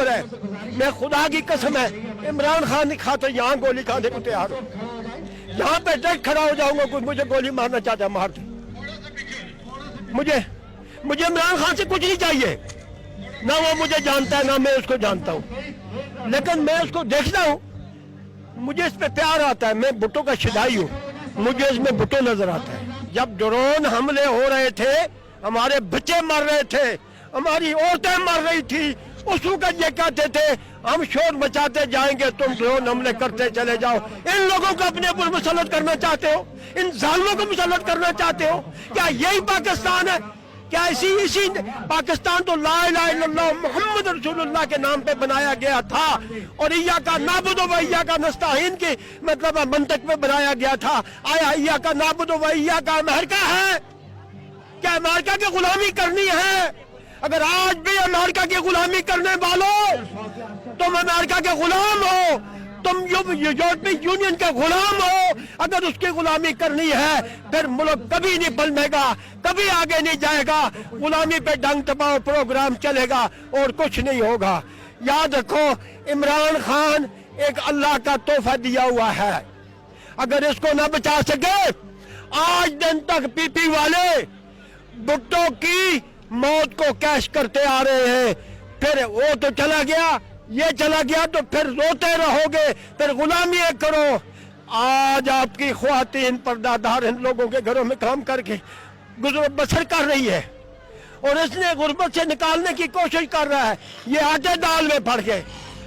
है। मैं खुदा की कसम है इमरान खान की खातिर यहाँ गोली खाने को तैयार हूँ। यहाँ पे डट खड़ा हो जाऊंगा, कोई मुझे गोली मारना चाहता है मार दे। मुझे इमरान खान से कुछ नहीं चाहिए, ना वो मुझे जानता है ना मैं उसको जानता हूँ, लेकिन मैं उसको देखता हूँ, मुझे इस पे प्यार आता है। मैं भुट्टो का शिदाई हूँ, मुझे इसमें भुट्टो नजर आता है। जब ड्रोन हमले हो रहे थे, हमारे बच्चे मर रहे थे, हमारी औरतें मर रही थी, उस वक्त ये कहते थे हम शोर मचाते जाएंगे, तुम ड्रोन हमले करते चले जाओ। इन लोगों को अपने ऊपर मुसल्लत करना चाहते हो, इन जालिमों को मुसल्लत करना चाहते हो। क्या यही पाकिस्तान है? क्या इसी पाकिस्तान तो ला इलाहा इल्लल्लाह मुहम्मद रसूलुल्लाह के नाम पे बनाया गया था, और इय्याका नाबुदु व इय्याका नस्तईन की मतलब मंतक पे बनाया गया था। आया इय्याका नाबुदु व इय्याका अमेरिका है? क्या अमेरिका की गुलामी करनी है? अगर आज भी अमेरिका की गुलामी करने वालों, तुम अमेरिका के गुलाम हो, तुम यूरोपीय यूनियन के गुलाम हो। अगर उसकी गुलामी करनी है फिर मुल्क कभी नहीं बनेगा, कभी आगे नहीं जाएगा। गुलामी पे डंग दबाओ प्रोग्राम चलेगा और कुछ नहीं होगा। याद रखो, इमरान खान एक अल्लाह का तोहफा दिया हुआ है। अगर इसको न बचा सके, आज दिन तक पीपी वाले भुट्टो की मौत को कैश करते आ रहे हैं। फिर वो तो चला गया, ये चला गया, तो फिर रोते रहोगे, फिर गुलामी करो। आज आपकी ख्वातीन पर्दादार इन लोगों के घरों में काम करके गुजर बसर कर रही है, और इसने गुर्बत से निकालने की कोशिश कर रहा है। ये आटे दाल में पड़ गए,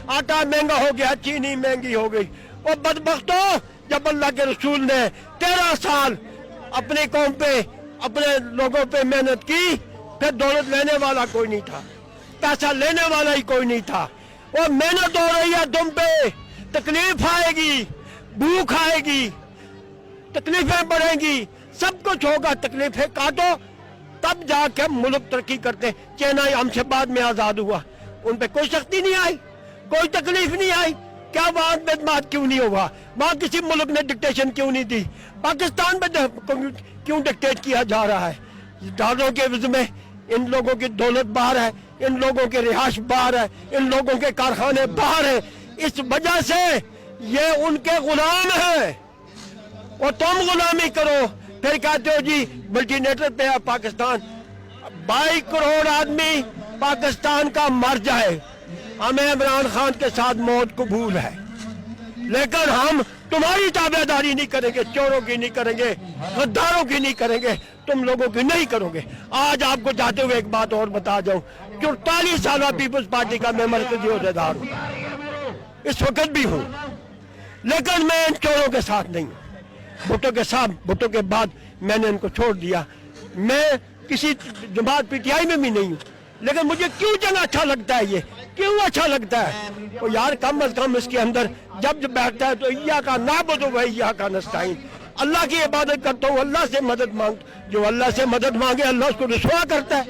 आटा महंगा हो गया, चीनी महंगी हो गई। और बदबख्तों, जब अल्लाह के रसूल ने 13 साल अपनी कौम पे, अपने लोगों पे मेहनत की, फिर दौलत लेने वाला कोई नहीं था, पैसा लेने वाला ही कोई नहीं था। और मेहनत हो रही है तुम पे, तकलीफ आएगी, भूख आएगी, तकलीफें बढ़ेंगी, सब कुछ होगा। तकलीफें काटो, तब जाके मुल्क तरक्की करते। चेन्नई हमसे बाद में आजाद हुआ, उन पे कोई सख्ती नहीं आई, कोई तकलीफ नहीं आई। क्या वहां बेदमाद क्यों नहीं हुआ? वहां किसी मुल्क ने डिक्टेशन क्यों नहीं दी? पाकिस्तान में क्यों डिक्टेट किया जा रहा है? डॉलरों के वजह में इन लोगों की दौलत बाहर है, इन लोगों के रिहाश बाहर है, इन लोगों के कारखाने बाहर है। इस वजह से ये उनके गुलाम हैं, और तुम गुलामी करो। फिर कहते हो जी मल्टीनेशनल पे है पाकिस्तान। 22 करोड़ आदमी पाकिस्तान का मर जाए, हमें इमरान खान के साथ मौत कबूल है, लेकिन हम तुम्हारी ताबेदारी नहीं करेंगे, चोरों की नहीं करेंगे, गद्दारों की नहीं करेंगे, तुम लोगों की नहीं करोगे। आज आपको चाहते हुए एक बात और बता जाऊं, 44 साल पीपल्स पार्टी का मैं मरकजी अहदेदार हूं, इस वक्त भी हूं, लेकिन मैं इन चोरों के साथ नहीं हूं। भुट्टो के साथ, भुट्टो के बाद मैंने इनको छोड़ दिया। मैं किसी जमात पीटीआई में भी नहीं हूं, लेकिन मुझे क्यों जंग अच्छा लगता है, ये क्यों अच्छा लगता है? तो यार कम अज कम इसके अंदर जब बैठता है तो इय्याका नाबुदु व इय्याका नस्तईन, अल्लाह की इबादत करता हूँ, अल्लाह से मदद मांग। जो अल्लाह से मदद मांगे अल्लाह उसको रुसवा करता है।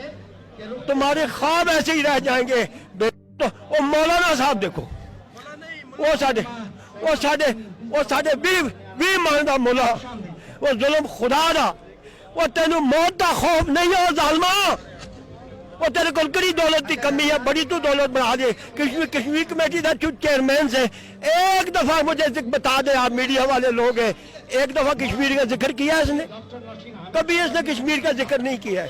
तुम्हारे ख्वाब ऐसे ही रह जाएंगे। तो वो मौलाना साहब देखो, वो साढ़े भी मानदा मुला, वो जुल्म खुदा दा, वो तेनू मौत का खौफ नहीं है जालिमा। वो तेरे को कड़ी दौलत की कमी है, बड़ी तू दौलत बना दे। कश्मीर कमेटी का चेयरमैन से एक दफा मुझे बता दे, आप मीडिया वाले लोग हैं, एक दफा कश्मीर का जिक्र किया है इसने? कभी इसने कश्मीर का जिक्र नहीं किया है।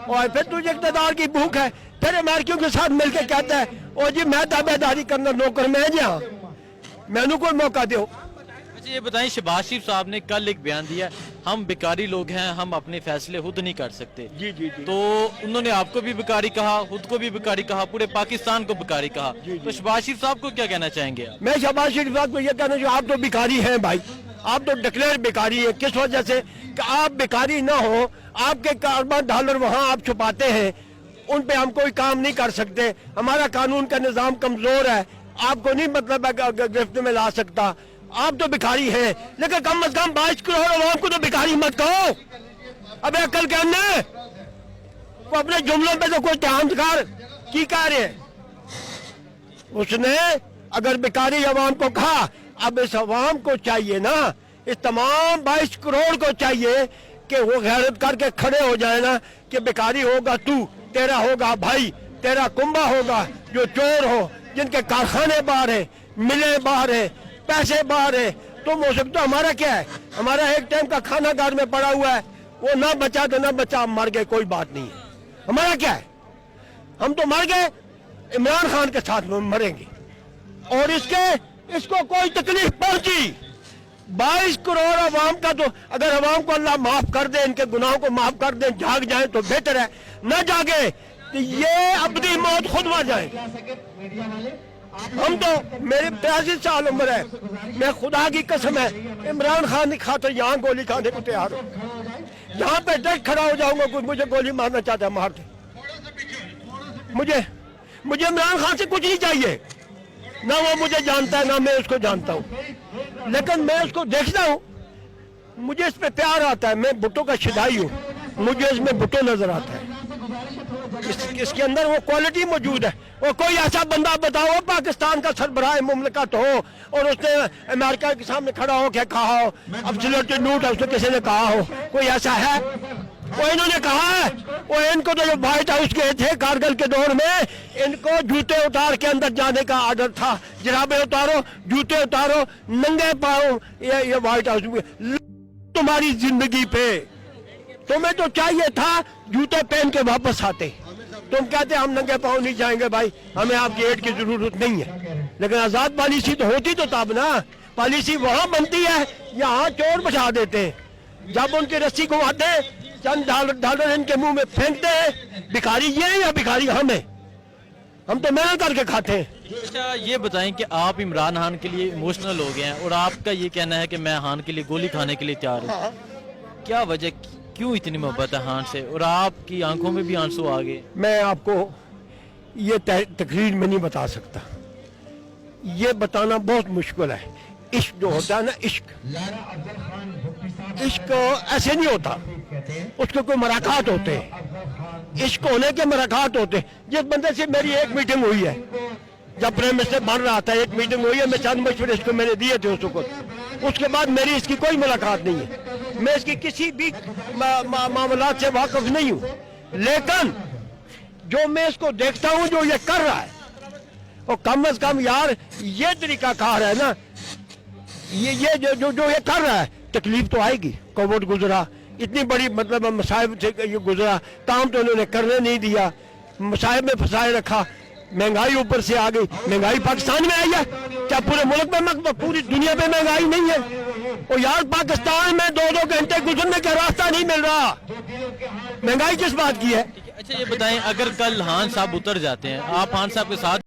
और फिर तुझे इक़्तिदार की भूख है, फिर अमेरिकियों के साथ मिलकर कहता है ओ जी मैं दावेदारी करना नौकर मैं जहाँ, मैनू कोई मौका दो। ये बताएं, शहबाज शरीफ साहब ने कल एक बयान दिया, हम बेकारी लोग हैं, हम अपने फैसले खुद नहीं कर सकते। जी जी जी। तो उन्होंने आपको भी बेकारी कहा, खुद को भी बेकारी कहा, पूरे पाकिस्तान को बेकारी कहा। तो शहबाज शरीफ साहब को क्या कहना चाहेंगे आप? मैं शहबाज शरीफ साहब को यह कहना चाहिए, आप तो बेकारी हैं भाई, आप तो डिक्लेयर बेकारी है। किस वजह से? कि आप बेकारी ना हो, आपके कारोबार डॉलर वहाँ आप छुपाते हैं, उन पे हम कोई काम नहीं कर सकते। हमारा कानून का निजाम कमजोर है, आपको नहीं मतलब गिरफ्त में ला सकता। आप तो भिखारी हैं, लेकिन कम अज कम 22 करोड़ आवाम को तो भिखारी मत कहो। अबे अकल के हमने वो अपने जुमलों पे तो कोई ध्यान कर की कह रहे हैं। उसने अगर भिखारी आवाम को कहा, अब इस आवाम को चाहिए ना, इस तमाम 22 करोड़ को चाहिए कि वो गैरत करके खड़े हो जाए ना, कि भिखारी होगा तू, तेरा होगा भाई, तेरा कुंबा होगा जो चोर हो, जिनके कारखाने बाहर है, मिलें बाहर है, पैसे बाहर है। तुम हो सकते हो, हमारा क्या है? हमारा एक टाइम का खाना घर में पड़ा हुआ है, वो ना बचा तो ना बचा, मर गए, कोई बात नहीं है। हमारा क्या है? हम तो मर गए, इमरान खान के साथ में मरेंगे। और इसको कोई तकलीफ पहुंची 22 करोड़ अवाम का, तो अगर अवाम को अल्लाह माफ कर दे, इनके गुनाहों को माफ कर दे, जाग जाए तो बेहतर है, न जागे तो ये अबदी मौत खुद मर जाए। हम तो, मेरी 82 साल उम्र है, मैं खुदा की कसम है इमरान खान की खातिर यहाँ गोली खाने को तैयार हूँ। यहाँ पे डट खड़ा हो जाऊंगा, कोई मुझे गोली मारना चाहता है मार दे। मुझे इमरान खान से कुछ नहीं चाहिए, ना वो मुझे जानता है ना मैं उसको जानता हूँ, लेकिन मैं उसको देखता हूँ, मुझे इस पे प्यार आता है। मैं भुट्टो का शिदाई हूँ, मुझे इसमें भुट्टो नजर आता है, इसके अंदर वो क्वालिटी मौजूद है। वो कोई ऐसा बंदा बताओ पाकिस्तान का सरबराह मुमलिकत हो और उसने अमेरिका के सामने खड़ा हो क्या कहा हो, एब्सोल्युटली नोट है, उसने किसी ने कहा हो, कोई ऐसा है? वो इन्होंने कहा है, वो इनको तो जो व्हाइट हाउस गए थे कारगिल के दौर में, इनको जूते उतार के अंदर जाने का आर्डर था, जराबे उतारो, जूते उतारो, नंगे पाओ ये व्हाइट हाउस में। तुम्हारी जिंदगी पे तुम्हें तो चाहिए था जूते पहन के वापस आते, तुम कहते हम नंगे पाँव नहीं जाएंगे भाई, हमें आपकी एड की जरूरत नहीं है। लेकिन आजाद पॉलिसी तो होती तो तब ना, पॉलिसी वहां बनती है, यहाँ चोर बचा देते हैं। जब उनकी रस्सी घुमाते हैं, चंद डॉलर इनके मुंह में फेंकते हैं। भिखारी ये है या भिखारी हम है? हम तो मेहनत करके खाते हैं। अच्छा ये बताएं कि आप इमरान खान के लिए इमोशनल हो गए हैं और आपका ये कहना है कि मैं खान के लिए गोली खाने के लिए तैयार हूँ, क्या वजह, क्यों इतनी मोहब्बत है खान से और आपकी आंखों में भी आंसू आ गए? मैं आपको ये तकरीर में नहीं बता सकता, ये बताना बहुत मुश्किल है। इश्क जो होता है ना, इश्क ऐसे नहीं होता, उसके कोई मराकात होते हैं, इश्क होने के मराकात होते हैं। जिस बंदे से मेरी एक मीटिंग हुई है, जब प्राइम मिनिस्टर बन रहा था, एक मीटिंग हुई है, मैं चंद मशवरे इसको मैंने दिए थे उसके बाद मेरी इसकी कोई मुलाकात नहीं है, मैं इसकी किसी भी मामलात से वाकिफ नहीं हूँ। लेकिन जो मैं इसको देखता हूँ, जो ये कर रहा है, और कम से कम यार ये तरीका कार है ना, ये जो ये कर रहा है, तकलीफ तो आएगी। कोविड गुजरा, इतनी बड़ी मतलब मसाइब से ये गुजरा, काम तो उन्होंने करने नहीं दिया, मसाइब में फंसाए रखा, महंगाई ऊपर से आ गई। महंगाई पाकिस्तान में आई है क्या पूरे मुल्क में? पूरी दुनिया में महंगाई नहीं है। और यार पाकिस्तान में 2-2 घंटे गुजरने का रास्ता नहीं मिल रहा, महंगाई किस बात की है? अच्छा ये बताएं, अगर कल खान साहब उतर जाते हैं, आप खान साहब के साथ